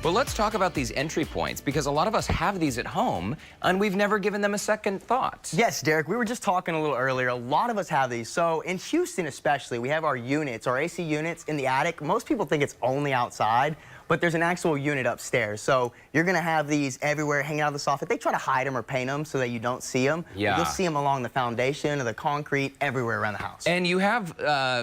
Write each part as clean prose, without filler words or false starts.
Well, let's talk about these entry points, because a lot of us have these at home and we've never given them a second thought. Yes, Derek, we were just talking a little earlier. A lot of us have these. So in Houston especially, we have our units, our AC units in the attic. Most people think it's only outside, but there's an actual unit upstairs. So you're going to have these everywhere hanging out of the soffit. They try to hide them or paint them so that you don't see them. Yeah. You'll see them along the foundation or the concrete everywhere around the house. And you have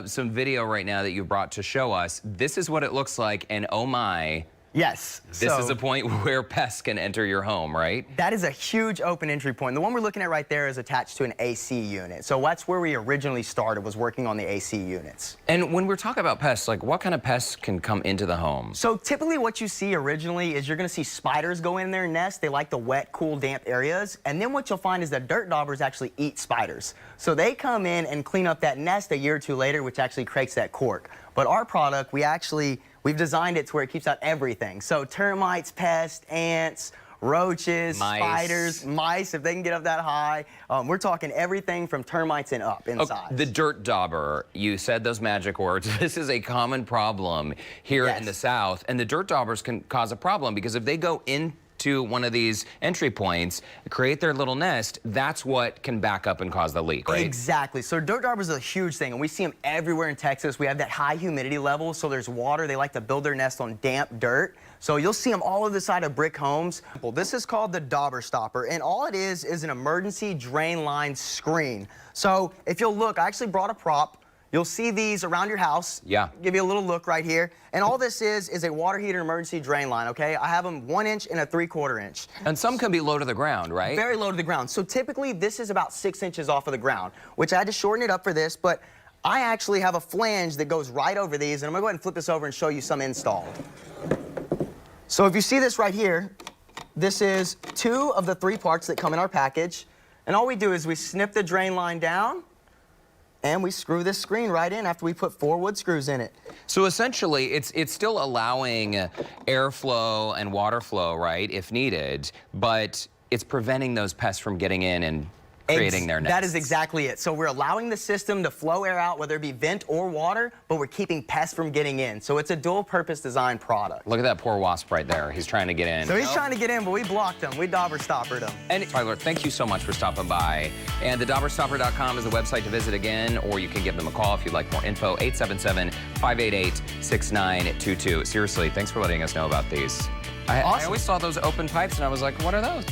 some video right now that you brought to show us. This is what it looks like, and oh my. Yes. This is a point where pests can enter your home, right? That is a huge open entry point. The one we're looking at right there is attached to an AC unit. So that's where we originally started, was working on the AC units. And when we're talking about pests, like what kind of pests can come into the home? So typically what you see originally is you're going to see spiders go in their nest. They like the wet, cool, damp areas. And then what you'll find is that dirt daubers actually eat spiders. So they come in and clean up that nest a year or two later, which actually creates that cork. But our product, we've designed it to where it keeps out everything. So termites, pests, ants, roaches, spiders, mice, if they can get up that high. We're talking everything from termites and up in size. The dirt dauber, you said those magic words. This is a common problem here in the South. And the dirt daubers can cause a problem because if they go into one of these entry points, create their little nest, that's what can back up and cause the leak, right? Exactly. So dirt daubers is a huge thing, and we see them everywhere in Texas. We have that high humidity level, so there's water. They like to build their nest on damp dirt. So you'll see them all over the side of brick homes. Well, this is called the Dauber Stopper, and all it is an emergency drain line screen. So if you'll look, I actually brought a prop. You'll see these around your house. Yeah. Give you a little look right here. And all this is a water heater emergency drain line, okay? I have them 1 inch and a 3/4 inch. And some can be low to the ground, right? Very low to the ground. So typically this is about 6 inches off of the ground, which I had to shorten it up for this, but I actually have a flange that goes right over these, and I'm gonna go ahead and flip this over and show you some installed. So if you see this right here, this is 2 of the 3 parts that come in our package. And all we do is we snip the drain line down, and we screw this screen right in after we put 4 wood screws in it. So essentially, it's still allowing airflow and water flow, right, if needed, but it's preventing those pests from getting in and creating their nests. That is exactly it. So we're allowing the system to flow air out, whether it be vent or water, but we're keeping pests from getting in. So it's a dual-purpose design product. Look at that poor wasp right there. He's trying to get in. So he's trying to get in, but we blocked him. We Dauber Stoppered him. And Tyler, thank you so much for stopping by. And the DauberStopper.com is the website to visit again, or you can give them a call if you'd like more info, 877-588-6922. Seriously, thanks for letting us know about these. I always saw those open pipes, and I was like, what are those?